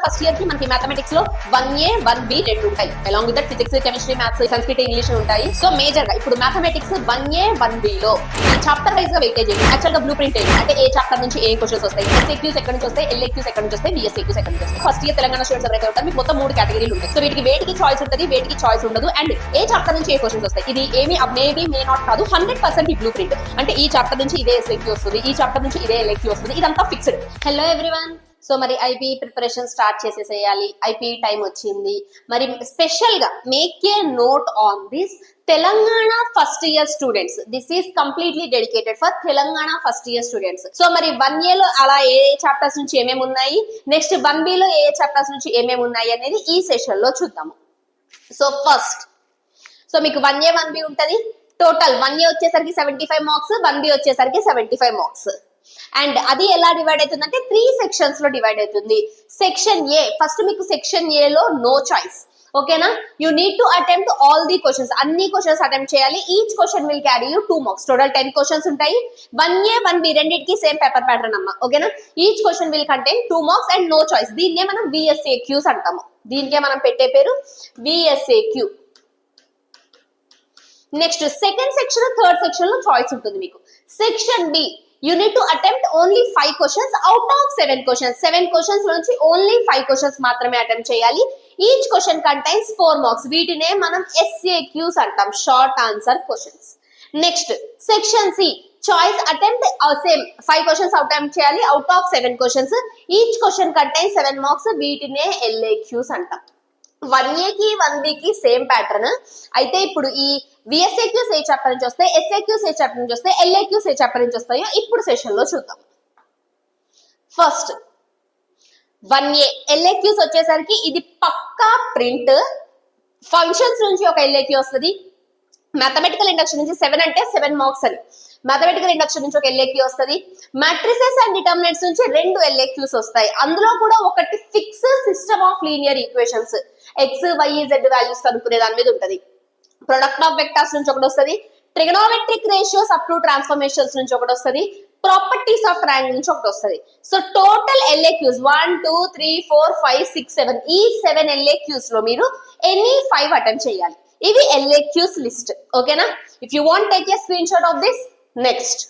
First year కి మనకి mathematics లో 1A 1B రెండు ఉంటాయి. Along with physics, chemistry, maths, సంస్కృత, ఇంగ్లీష్ ఉంటాయి. సో మేజర్ గా ఇప్పుడు మ్యాథమెటిక్స్ 1A 1B లో చాప్టర్ వైజ్ గా వెయిటేజ్ యాక్చువల్ గా బ్లూ ప్రింట్ అంటే ఏ చాప్టర్ నుంచి ఏ క్వశ్చన్స్ వస్తాయి, ఎస్ఏక్యూస్ ఎక్కడ నుంచి వస్తాయి, ఎల్ఏక్యూస్ ఎక్కడ నుంచి వస్తాయి, బిఎస్ఏక్యూస్ ఎక్కడ నుంచి వస్తాయి. ఫస్ట్ ఇయర్ తెలంగాణ స్టూడెంట్స్ ఎవరైతే ఉంటారు మీకు మొత్తం 3 కేటగిరీలు ఉంటాయి. సో వీటికి వేటికి చాయిస్ ఉంటుంది, వేటికి చాయిస్ ఉండదు, అండ్ ఏ చాప్టర్ నుంచి ఏ క్వశ్చన్స్ వస్తాయి. ఇది ఏమి మేబీ మే నాట్ కాదు, 100% ఈ బ్లూ ప్రింట్ అంటే ఈ చాప్టర్ నుంచి ఇదే ఎస్ఏక్యూ వస్తుంది, ఈ చాప్టర్ నుంచి ఇదే ఎల్ఏక్యూ వస్తుంది, ఇదంతా ఫిక్స్డ్. హలో ఎవ్రీవన్, సో మరి ఐపీ ప్రిపరేషన్ స్టార్ట్ చేసేసేయాలి. ఐపీ టైం వచ్చింది. మరి స్పెషల్ గా make a note on this Telangana first year students. This is completely dedicated for Telangana first year students. So మరి 1A లో అలా ఏ చాప్టర్స్ నుంచి ఏమేమి ఉన్నాయి, నెక్స్ట్ 1B లో ఏ చాప్టర్స్ నుంచి ఏమేమి ఉన్నాయి అనేది ఈ సెషన్ లో చూద్దాము. సో ఫస్ట్, సో మీకు 1A 1B ఉంటది. టోటల్ 1A వచ్చేసరికి 75 మార్క్స్, 1B వచ్చేసరికి 75 మార్క్స్. అండ్ అది ఎలా డివైడ్ అవుతుందంటే 3 సెక్షన్స్ లో డివైడ్ అవుతుంది. సెక్షన్ ఏ, ఫస్ట్ మీకు సెక్షన్ ఏ లో నో చాయిస్. ఓకేనా, you need to attempt all the questions, అన్ని క్వశ్చన్స్ అటెంప్ట్ చేయాలి. Each question will carry you 2 marks. Total 10 questions ఉంటాయి. 1A 1B రెండింటికి సేమ్ పేపర్ ప్యాటర్న్ అమ్మా. ఓకేనా, each question will contain 2 marks and no choice. దీన్నే మనం VSAQs అంటాము. దీనికే మనం పెట్టే పేరు VSAQ. Next second section, third section లో చాయిస్ ఉంటుంది మీకు. Section B, you need to attempt only 5 questions out of 7 questions. 7 questions నుంచి only 5 questions మాత్రమే అటెంప్ట్ చేయాలి. Each question contains 4 marks. వీటినే మనం SAQs అంటాం, short answer questions. Next section C, choice attempt same 5 questions attempt చేయాలి out of 7 questions. Each question contains 7 marks. వీటినే LAQs అంటాం. 1A కి 1B కి సేమ్ ప్యాటర్న్ అయితే ఇప్పుడు ఈ VSAQs ఏ చాప్టర్ నుంచి వస్తాయి, SAQs ఏ చాప్టర్ నుంచి వస్తాయి, LAQs ఏ చాప్టర్ నుంచి వస్తాయో ఇప్పుడు సెషన్ లో చూద్దాం. ఫస్ట్ 1A LAQs వచ్చేసరికి ఇది పక్కా ప్రింట్. ఫంక్షన్స్ నుంచి ఒక LAQ వస్తుంది. మ్యాథమెటికల్ ఇండక్షన్ నుంచి 7 అంటే 7 మార్క్స్ అని. మ్యాథమెటికల్ ఇండక్షన్ నుంచి ఒక LAQ వస్తుంది. మ్యాట్రిసెస్ అండ్ డిటర్మినెంట్స్ నుంచి 2 LAQs వస్తాయి. అందులో కూడా ఒకటి fix system of linear equations, XYZ values కనుక్కునే దాని మీద ఉంటది. ప్రొడక్ట్ ఆఫ్ వెక్టర్స్ నుంచి ఒకటి వస్తుంది. Trigonometric ratios up to transformations నుంచి ఒకటి వస్తుంది. ప్రాపర్టీస్ ఆఫ్ ట్రయాంగిల్ నుంచి ఒకటి వస్తుంది. సో టోటల్ LAQs 1 2 3 4 5 6 7 ఈ 7 LAQs లో మీరు ఎనీ 5 అటెంప్ట్ చేయాలి. ఇవి LAQs లిస్ట్. ఓకేనా, if you want take a screen shot of this. Next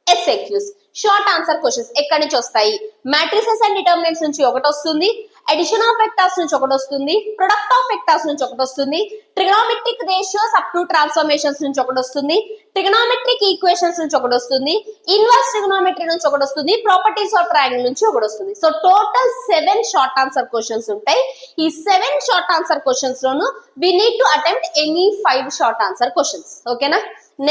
SAQs, short answer questions. ఎక్కడి నుంచి వస్తాయి? మ్యాట్రిసెస్ అండ్ డిటర్మినెంట్స్ నుంచి ఒకటి వస్తుంది. అడిషన్ ఆఫ్ వెక్టర్స్ నుంచి ఒకటి వస్తుంది. ప్రొడక్ట్ ఆఫ్ వెక్టర్స్ నుంచి ఒకటి వస్తుంది. Trigonometric ratios up to transformations నుంచి ఒకటి వస్తుంది. ట్రిగనోమెట్రిక్ ఈక్వేషన్స్ నుంచి ఒకటి వస్తుంది. ఇన్వర్స్ ట్రిగనోమెట్రీ నుంచి ఒకటి వస్తుంది. ప్రాపర్టీస్ ఆఫ్ ట్రయాంగిల్ నుంచి ఒకటి వస్తుంది. So total 7 short answer questions ఉంటాయి. ఈ 7 షార్ట్ ఆన్సర్ క్వశ్చన్స్ లోను we need to attempt any 5 short answer questions. ఓకేనా,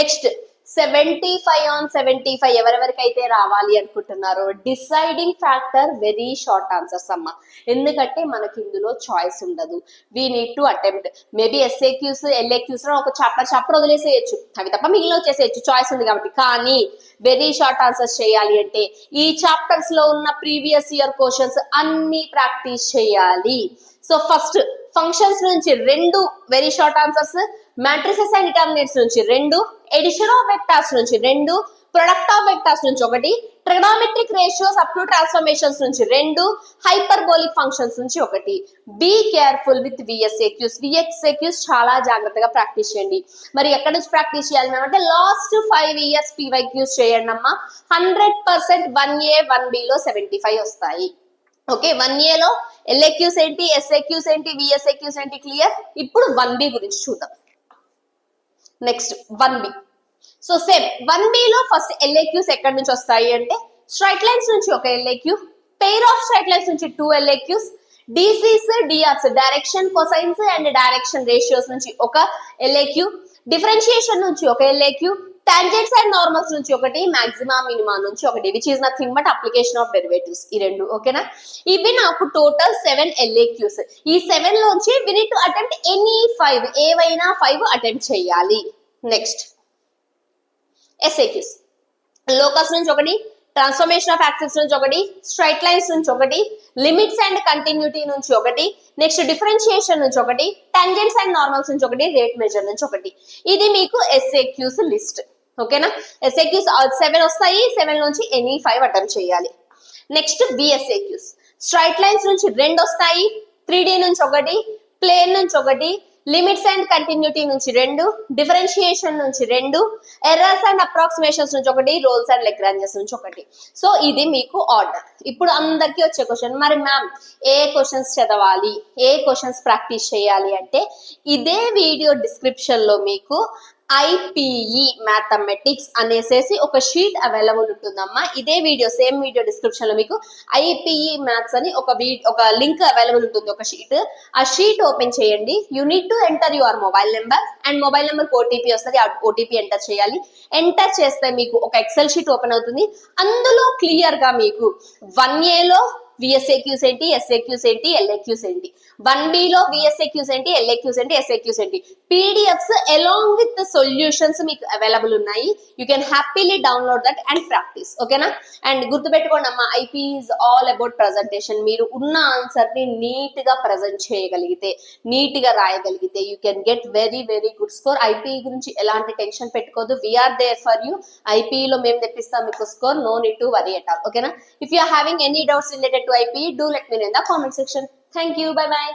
నెక్స్ట్ 75 on 75 ఎవరెవరికైతే రావాలి అనుకుంటున్నారో deciding factor very short answers అమ్మా. ఎందుకంటే మనకి ఇందులో చాయిస్ ఉండదు. We need to attempt maybe SAQs LAQs లో ఒక చాప్టర్ వదిలేసేయచ్చు, అవి తప్ప మిగిలిన వచ్చేసేయచ్చు, చాయిస్ ఉంది కాబట్టి. కానీ వెరీ షార్ట్ ఆన్సర్స్ చేయాలి అంటే ఈ చాప్టర్స్ లో ఉన్న ప్రీవియస్ ఇయర్ క్వశ్చన్స్ అన్ని ప్రాక్టీస్ చేయాలి. సో ఫస్ట్ ఫంక్షన్స్ నుంచి 2 very short answers, matrices and determinants నుంచి 2, ఎడిషన్ ఆఫ్ వెక్టర్స్ నుంచి 2, ప్రొడక్ట్ ఆఫ్ వెక్టర్స్ నుంచి 1, trigonometric ratios up to transformations నుంచి 2, హైపర్బోలిక్ ఫంక్షన్స్ నుంచి 1. బీ కేర్ఫుల్ విత్ VSAQs చాలా జాగ్రత్తగా ప్రాక్టీస్ చేయండి. మరి ఎక్కడి నుంచి ప్రాక్టీస్ చేయాలి అంటే లాస్ట్ 5 years PYQs చేయండి అమ్మా. 100% 1A 1B లో 75 వస్తాయి. ఓకే, 1A లో LAQs ఏంటి, SAQs ఏంటి, VSAQs ఏంటి క్లియర్. ఇప్పుడు 1B గురించి చూద్దాం. Next 1B. So same 1B లో ఫస్ట్ LAQs ఎక్కడి నుంచి వస్తాయి అంటే స్ట్రైట్ లైన్స్ నుంచి ఒక LAQ, pair of straight lines నుంచి 2 LAQs, DCs DRs direction cosines and direction ratios నుంచి ఒక LAQ, డిఫరెన్షియేషన్ నుంచి ఒక LAQ, టాంజెంట్స్ అండ్ నార్మల్స్ నుంచి ఒకటి, మాక్సిమా మినిమా నుంచి ఒకటి, which is nothing but application of derivatives. ఈ 2. ఓకేనా, ఇవి నాకు టోటల్ 7 LAQs. ఈ 7 లోంచి we need to attempt any 5, ఏవైనా 5 అటెంప్ట్ చేయాలి. నెక్స్ట్ SAQs, లోకస్ నుంచి ఒకటి, ట్రాన్స్ఫర్మేషన్ ఆఫ్ యాక్సిస్ నుంచి ఒకటి, స్ట్రైట్ లైన్స్ నుంచి ఒకటి, లిమిట్స్ అండ్ కంటిన్యూటీ నుంచి ఒకటి, నెక్స్ట్ డిఫరెన్షియేషన్ నుంచి ఒకటి, టాంజెంట్స్ అండ్ నార్మల్స్ నుంచి ఒకటి, రేట్ మెజర్ నుంచి ఒకటి. ఇది మీకు SAQs లిస్ట్. ఓకేనా, SAQs 7 వస్తాయి. 7 నుంచి ఎనీ 5 అటెంప్ట్ చేయాలి. నెక్స్ట్ VSAQs, స్ట్రైట్ లైన్స్ నుంచి 2 వస్తాయి, 3D నుంచి 1, ప్లేన్ నుంచి 1, లిమిట్స్ అండ్ కంటిన్యూటీ నుంచి 2, డిఫరెన్షియేషన్ నుంచి 2, ఎర్రర్స్ అండ్ అప్రాక్సిమేషన్స్ నుంచి 1, రోల్స్ అండ్ లెగ్రాంజెస్ నుంచి 1. సో ఇది మీకు ఆర్డర్. ఇప్పుడు అందరికీ వచ్చే క్వశ్చన్, మరి మ్యామ్ ఏ క్వశ్చన్స్ చదవాలి, ఏ క్వశ్చన్స్ ప్రాక్టీస్ చేయాలి అంటే ఇదే వీడియో డిస్క్రిప్షన్ లో మీకు ఐపీఈ మ్యాథమెటిక్స్ అనేసేసి ఒక షీట్ అవైలబుల్ ఉంటుందమ్మా. ఇదే వీడియో సేమ్ వీడియో డిస్క్రిప్షన్ లో మీకు ఐపీఈ మ్యాథ్స్ అని ఒక లింక్ అవైలబుల్ ఉంటుంది, ఒక షీట్. ఆ షీట్ ఓపెన్ చేయండి. You need to enter your mobile number and mobile number OTP వస్తుంది. ఆ ఓటీపీ ఎంటర్ చేయాలి. ఎంటర్ చేస్తే మీకు ఒక ఎక్సెల్ షీట్ ఓపెన్ అవుతుంది. అందులో క్లియర్ గా మీకు 1Aలో విఎస్ఏక్యూస్ ఏంటి, ఎస్ఏక్యూస్ ఏంటి, ఎల్ఏక్యూస్ ఏంటి, 1Bలో విఎస్ఏక్యూస్ ఏంటి, ఎల్ఏక్యూస్ ఏంటి, ఎస్ఏక్యూస్ ఏంటి, పీడిఎఫ్స్ అలాంగ్ విత్ సొల్యూషన్స్ మీకు అవైలబుల్ ఉన్నాయి. You can happily download that and practice. ఓకేనా? అండ్ గుర్తుపెట్టుకోండి అమ్మా, IP is all about presentation. మీరు ఉన్న ఆన్సర్ ని నీట్ గా ప్రజెంట్ చేయగలిగితే, నీట్ గా రాయగలిగితే you can get very very good score. IP గురించి ఎలాంటి టెన్షన్ పెట్టుకోవద్దు. We're there for you. ఐపీలో మేము తెప్పిస్తాం మీకు score. No need to worry at all. ఓకేనా? If you are having any doubts related to IP, do let me know in the comment section. Thank you. Bye bye.